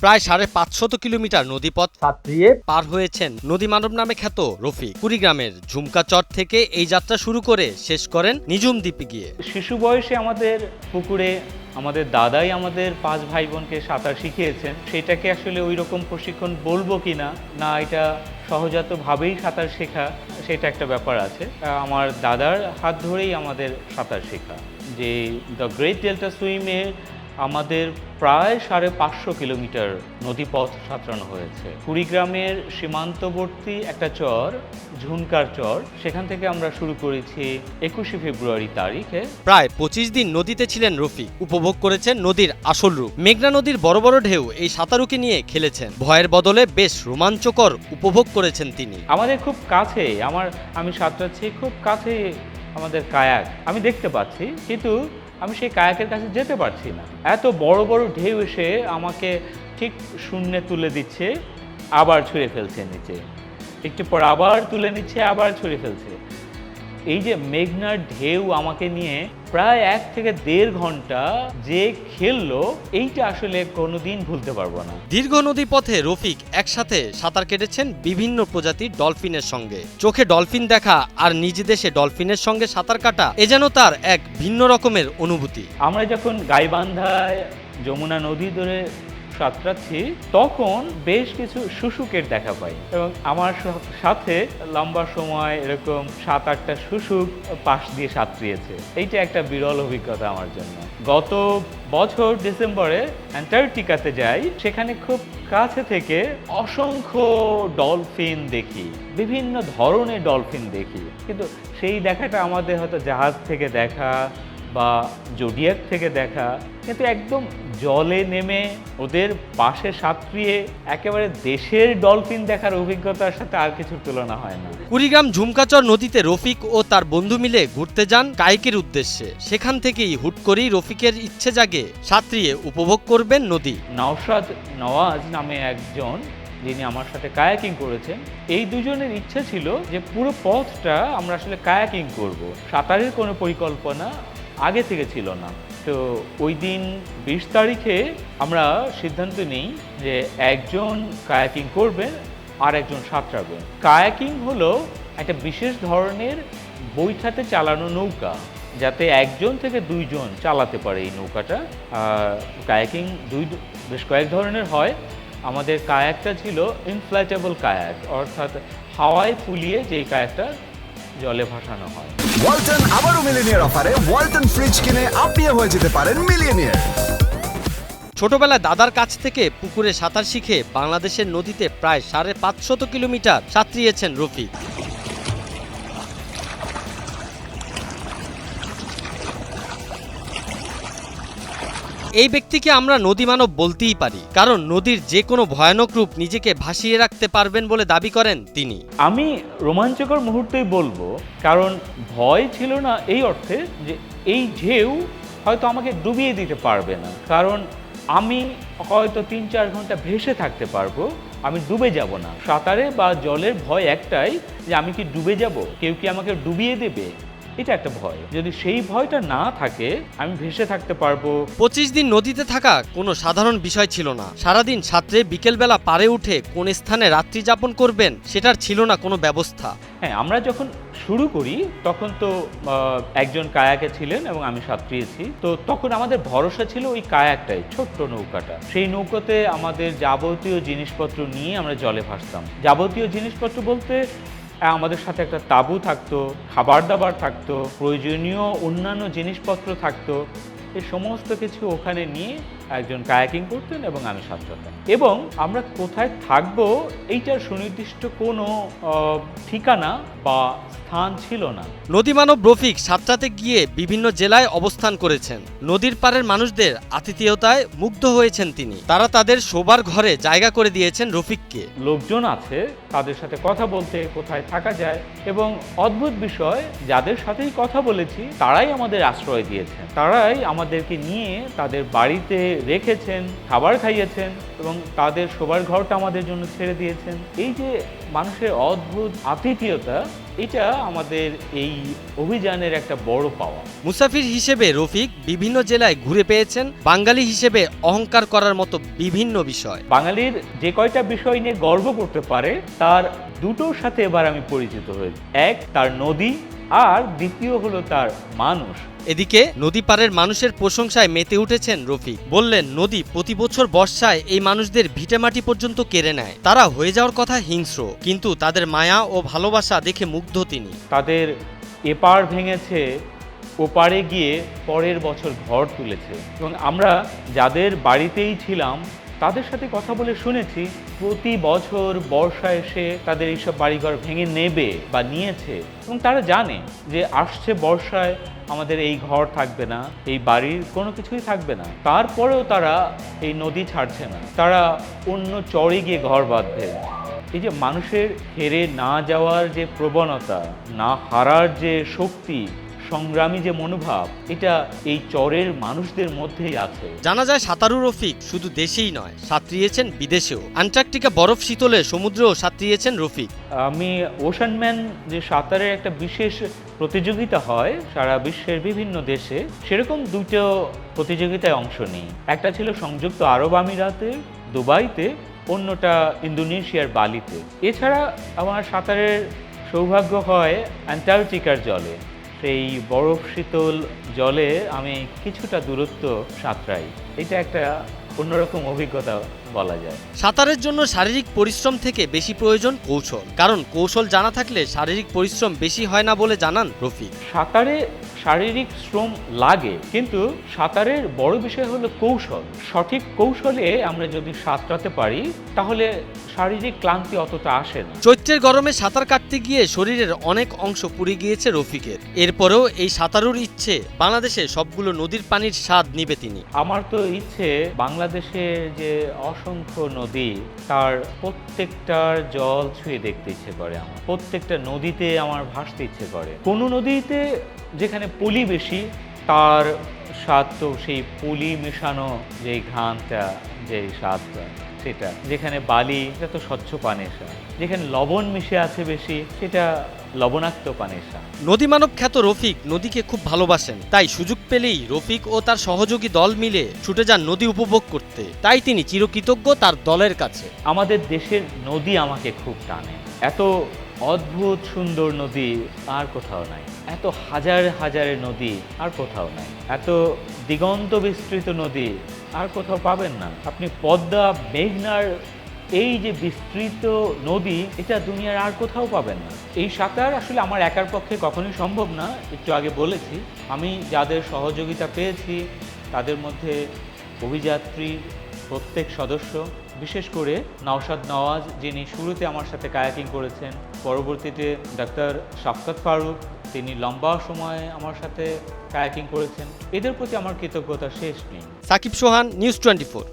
প্রায় ৫৫০ কিলোমিটার নদীপথ সাঁতরিয়ে পার হয়েছেন নদী মানব নামে খ্যাত রফিক। কুড়িগ্রামের ঝুমকাচর থেকে এই যাত্রা শুরু করে শেষ করেন নিঝুম দ্বীপে গিয়ে। শিশু বয়সে আমাদের পুকুরে আমাদের দাদাই আমাদের ৫ ভাই বোনকে সাঁতার শিখিয়েছেন। সেটাকে আসলে ওই রকম প্রশিক্ষণ বলবো কি না এটা সহজাতভাবেই সাঁতার শেখা, সেটা একটা ব্যাপার আছে। আমার দাদার হাত ধরেই আমাদের সাঁতার শেখা। যে দ্য গ্রেট ডেল্টা সুইমে আমাদের প্রায় ৫৫০ কিলোমিটার নদীপথ সাঁতরানো হয়েছে। কুড়িগ্রামের সীমান্তবর্তী একটা চর, ঝুনকার চর, সেখান থেকে আমরা শুরু করেছি ২১শে ফেব্রুয়ারি তারিখে। প্রায় ২৫ দিন নদীতে ছিলেন রফিক। উপভোগ করেছেন নদীর আসল রূপ। মেঘনা নদীর বড় বড় ঢেউ এই সাঁতারুকে নিয়ে খেলেছেন। ভয়ের বদলে বেশ রোমাঞ্চকর উপভোগ করেছেন তিনি। আমাদের খুব কাছে, আমি সাঁতরাচ্ছি খুব কাছে আমাদের কায়াক আমি দেখতে পাচ্ছি, কিন্তু আমি সেই কায়াকের কাছে যেতে পারছি না। এত বড় বড় ঢেউ এসে আমাকে ঠিক শূন্যে তুলে দিচ্ছে, আবার ছুঁড়ে ফেলছে নিচে, একটু পর আবার তুলে নিচ্ছে, আবার ছুঁড়ে ফেলছে। এই যে মেঘনার ঢেউ আমাকে নিয়ে প্রায় ১ থেকে ১.৫ ঘন্টা যে খেললো, এইটা আসলে কোনোদিন ভুলতে পারবো না। দীর্ঘ নদী পথে রফিক একসাথে সাঁতার কেটেছেন বিভিন্ন প্রজাতির ডলফিনের সঙ্গে। চোখে ডলফিন দেখা আর নিজ দেশে ডলফিনের সঙ্গে সাঁতার কাটা এ যেন তার এক ভিন্ন রকমের অনুভূতি। আমরা যখন গাইবান্ধায় যমুনা নদী ধরে সাঁতরাচ্ছি, তখন বেশ কিছু শুশুকের দেখা পাই এবং আমার সাথে লম্বা সময় এরকম ৭-৮টা শুশুক পাশ দিয়ে সাঁতরিয়েছে। এইটা একটা বিরল অভিজ্ঞতা আমার জন্য। গত বছর ডিসেম্বরে অ্যান্টার্কটিকাতে যাই, সেখানে খুব কাছে থেকে অসংখ্য ডলফিন দেখি, বিভিন্ন ধরনের ডলফিন দেখি, কিন্তু সেই দেখাটা আমাদের হয়তো জাহাজ থেকে দেখা বা জোডিয়াক থেকে দেখা, কিন্তু একদম জলে নেমে ওদের পাশে সাঁতরিয়ে একেবারে দেশের ডলফিন দেখার অভিজ্ঞতার সাথে আর কিছুর তুলনা হয় না। কুড়িগ্রাম ঝুমকাচর নদীতে রফিক ও তার বন্ধু মিলে ঘুরতে যান কায়িকের উদ্দেশ্যে। সেখান থেকেই হুট করেই রফিকের ইচ্ছে জাগে সাঁতরিয়ে উপভোগ করবেন নদী। নওশাদ নওয়াজ নামে একজন, যিনি আমার সাথে কায়াকিং করেছেন, এই দুজনের ইচ্ছা ছিল যে পুরো পথটা আমরা আসলে কায়াকিং করব। সাঁতারের কোনো পরিকল্পনা আগে থেকে ছিল না। তো ওই দিন ২০ তারিখে আমরা সিদ্ধান্ত নিই যে একজন কায়াকিং করবেন আর একজন সাঁতরাবেন। কায়াকিং হলো একটা বিশেষ ধরনের বৈঠাতে চালানো নৌকা, যাতে একজন থেকে ২ জন চালাতে পারে এই নৌকাটা। কায়াকিং বেশ কয়েক ধরনের হয়। আমাদের কায়াকটা ছিল ইনফ্ল্যাটেবল কায়াক, অর্থাৎ হাওয়ায় ফুলিয়ে যেই কায়াকটা জলে ভাসানো হয়। ওয়ালটন আবারও মিলিনিয়ার অফারে ওয়ালটন ফ্রিজ কিনে আপনিও হয়ে যেতে পারেন মিলিয়নিয়ার। ছোটবেলায় দাদার কাছ থেকে পুকুরে সাঁতার শিখে বাংলাদেশের নদীতে প্রায় ৫৫০ কিলোমিটার সাঁতরিয়েছেন রফিক। এই ব্যক্তিকে আমরা নদী মানব বলতেই পারি, কারণ নদীর যে কোনো ভয়ানক রূপ নিজেকে ভাসিয়ে রাখতে পারবেন বলে দাবি করেন তিনি। আমি রোমাঞ্চকর মুহূর্তেই বলবো, কারণ ভয় ছিল না এই অর্থে যে এই ঢেউ হয়তো আমাকে ডুবিয়ে দিতে পারবে না, কারণ আমি হয়তো ৩-৪ ঘন্টা ভেসে থাকতে পারবো, আমি ডুবে যাব না। সাঁতারে বা জলের ভয় একটাই, যে আমি কি ডুবে যাব, কেউ কি আমাকে ডুবিয়ে দেবে, এটা একটা ভয়। যদি সেই ভয়টা না থাকে, আমি ভেসে থাকতে পারবো। ২৫ দিন নদীতে থাকা কোনো সাধারণ বিষয় ছিল না। সারাদিন সাঁতরে বিকেলবেলা পাড়ে উঠে কোন স্থানে রাত্রি যাপন করবেন সেটার ছিল না কোনো ব্যবস্থা। হ্যাঁ, আমরা যখন শুরু করি তখন তো একজন কায়াকে ছিলেন এবং আমি সাঁতরিয়েছি। তো তখন আমাদের ভরসা ছিল ওই কায়াকটাই, ছোট্ট নৌকাটা। সেই নৌকাতে আমাদের যাবতীয় জিনিসপত্র নিয়ে আমরা জলে ভাসতাম। যাবতীয় জিনিসপত্র বলতে আমাদের সাথে একটা তাঁবু থাকতো, খাবার দাবার থাকতো, প্রয়োজনীয় অন্যান্য জিনিসপত্র থাকতো। এই সমস্ত কিছু ওখানে নিয়ে একজন কায়াকিং করতেন এবং আমি সাঁতরাতাম। এবং আমরা কোথায় থাকবো এইটার সুনির্দিষ্ট কোনো ঠিকানা বা স্থান ছিল না। নদীমানব রফিক সাঁতরাতে গিয়ে বিভিন্ন জেলায় অবস্থান করেছেন। নদীর পাড়ের মানুষদের আতিথেয়তায় মুগ্ধ হয়েছেন তিনি। তারা তাদের শোবার ঘরে জায়গা করে দিয়েছেন রফিককে। লোকজন আছে, তাদের সাথে কথা বলতে, কোথায় থাকা যায়, এবং অদ্ভুত বিষয়, যাদের সাথেই কথা বলেছি তারাই আমাদের আশ্রয় দিয়েছেন, তারাই আমাদেরকে নিয়ে তাদের বাড়িতে রেখেছেন, খাবার খাইয়েছেন এবং তাদের শোবার ঘরটা আমাদের জন্য ছেড়ে দিয়েছেন। এই যে মানুষের অদ্ভুত আতিথেয়তা, এটা আমাদের এই অভিযানের একটা বড় পাওয়া। মুসাফির হিসেবে রফিক বিভিন্ন জেলায় ঘুরে পেয়েছেন বাঙালি হিসেবে অহংকার করার মতো বিভিন্ন বিষয়। বাঙালির যে কয়টা বিষয় নিয়ে গর্ব করতে পারে তার দুটোর সাথে এবার আমি পরিচিত হয়েছি। এক, তার নদী, আর দ্বিতীয় হলো তার মানুষ। এদিকে নদী পাড়ের মানুষের প্রশংসায় মেতে উঠেছেন রফিক। বললেন, নদী প্রতি বছর বর্ষায় এই মানুষদের ভিটেমাটি পর্যন্ত কেড়ে নেয়। তারা হয়ে যাওয়ার কথা হিংস্র, কিন্তু তাদের মায়া ও ভালোবাসা দেখে মুগ্ধ তিনি। তাদের এপার ভেঙেছে, ওপারে গিয়ে পরের বছর ঘর তুলেছে। এবং আমরা যাদের বাড়িতেই ছিলাম তাদের সাথে কথা বলে শুনেছি প্রতি বছর বর্ষা এসে তাদের এইসব বাড়িঘর ভেঙে নেবে বা নিয়েছে, এবং তারা জানে যে আসছে বর্ষায় আমাদের এই ঘর থাকবে না, এই বাড়ির কোনো কিছুই থাকবে না। তারপরেও তারা এই নদী ছাড়ছে না, তারা অন্য চরে গিয়ে ঘর বাঁধবে। এই যে মানুষের হেরে না যাওয়ার যে প্রবণতা, না হারার যে শক্তি, সংগ্রামী যে মনোভাব, এটা এই চরের মানুষদের মধ্যেই আছে। জানা যায় সাঁতারু রফিক শুধু দেশেই নয়, সাঁতরিয়েছেন বিদেশেও। আন্টার্কটিকা বরফ শীতলে সমুদ্রেও সাঁতরিয়েছেন রফিক। আমি ওশানম্যান যে সাঁতারের একটা বিশেষ প্রতিযোগিতা হয় সারা বিশ্বের বিভিন্ন দেশে, সেরকম দুটো প্রতিযোগিতায় অংশ নিই। একটা ছিল সংযুক্ত আরব আমিরাতে দুবাইতে, অন্যটা ইন্দোনেশিয়ার বালিতে। এছাড়া আমার সাঁতারের সৌভাগ্য হয় অ্যান্টার্কটিকার জলে। সেই বরফ শীতল জলে আমি কিছুটা দূরত্ব সাঁতরাই। এটা একটা অন্যরকম অভিজ্ঞতা বলা যায়। সাঁতারের জন্য শারীরিক পরিশ্রম থেকে বেশি প্রয়োজন কৌশল, কারণ কৌশল জানা থাকলে শারীরিক পরিশ্রম বেশি হয় না বলে জানান রফিক। সাঁতারে শারীরিক শ্রম লাগে, কিন্তু সাঁতারের বড় বিষয় হলো কৌশল। সঠিক কৌশলে আমরা যদি সাঁতরাতে পারি তাহলে শারীরিক ক্লান্তি অতটা আসে না। চৈত্রের গরমে সাঁতার কাটতে গিয়ে শরীরের অনেক অংশ পুড়ে গিয়েছে রফিকের। এরপরেও এই সাঁতারুর ইচ্ছে বাংলাদেশে সবগুলো নদীর পানির স্বাদ নিবে তিনি। আমার তো ইচ্ছে বাংলাদেশের যে অসংখ্য নদী, তার প্রত্যেকটার জল ছুঁয়ে দেখতে ইচ্ছে করে আমার। প্রত্যেকটা নদীতে আমার ভাসতে ইচ্ছে করে। কোনো নদীতে যেখানে পলি বেশি, তার স্বাদ তো সেই পলি মেশানো যে ঘ্রাণটা, যে স্বাদটা, সেটা। যেখানে বালি, সেটা তো স্বচ্ছ পানির স্বাদ। যেখানে লবণ মিশে আছে বেশি, সেটা লবণাক্ত পানির স্বাদ। নদী মানব খ্যাত রফিক নদীকে খুব ভালোবাসেন, তাই সুযোগ পেলেই রফিক ও তার সহযোগী দল মিলে ছুটে যান নদী উপভোগ করতে। তাই তিনি চিরকৃতজ্ঞ তার দলের কাছে। আমাদের দেশের নদী আমাকে খুব টানে। এত অদ্ভুত সুন্দর নদী আর কোথাও নাই, এত হাজার হাজারের নদী আর কোথাও নাই, এত দিগন্ত বিস্তৃত নদী আর কোথাও পাবেন না আপনি। পদ্মা, মেঘনার এই যে বিস্তৃত নদী, এটা দুনিয়ার আর কোথাও পাবেন না। এই সাঁতার আসলে আমার একার পক্ষে কখনোই সম্ভব না, একটু আগে বলেছি। আমি যাদের সহযোগিতা পেয়েছি তাদের মধ্যে অভিযাত্রী প্রত্যেক সদস্য, বিশেষ করে নওশাদ নওয়াজ, যিনি শুরুতে আমার সাথে কায়াকিং করেছেন, পরবর্তীতে ডাক্তার শাফকাত ফারুক, তিনি লম্বা সময় আমার সাথে কায়াকিং করেছেন। এদের প্রতি আমার কৃতজ্ঞতা শেষ নেই। সাকিব সোহান, নিউজ 24।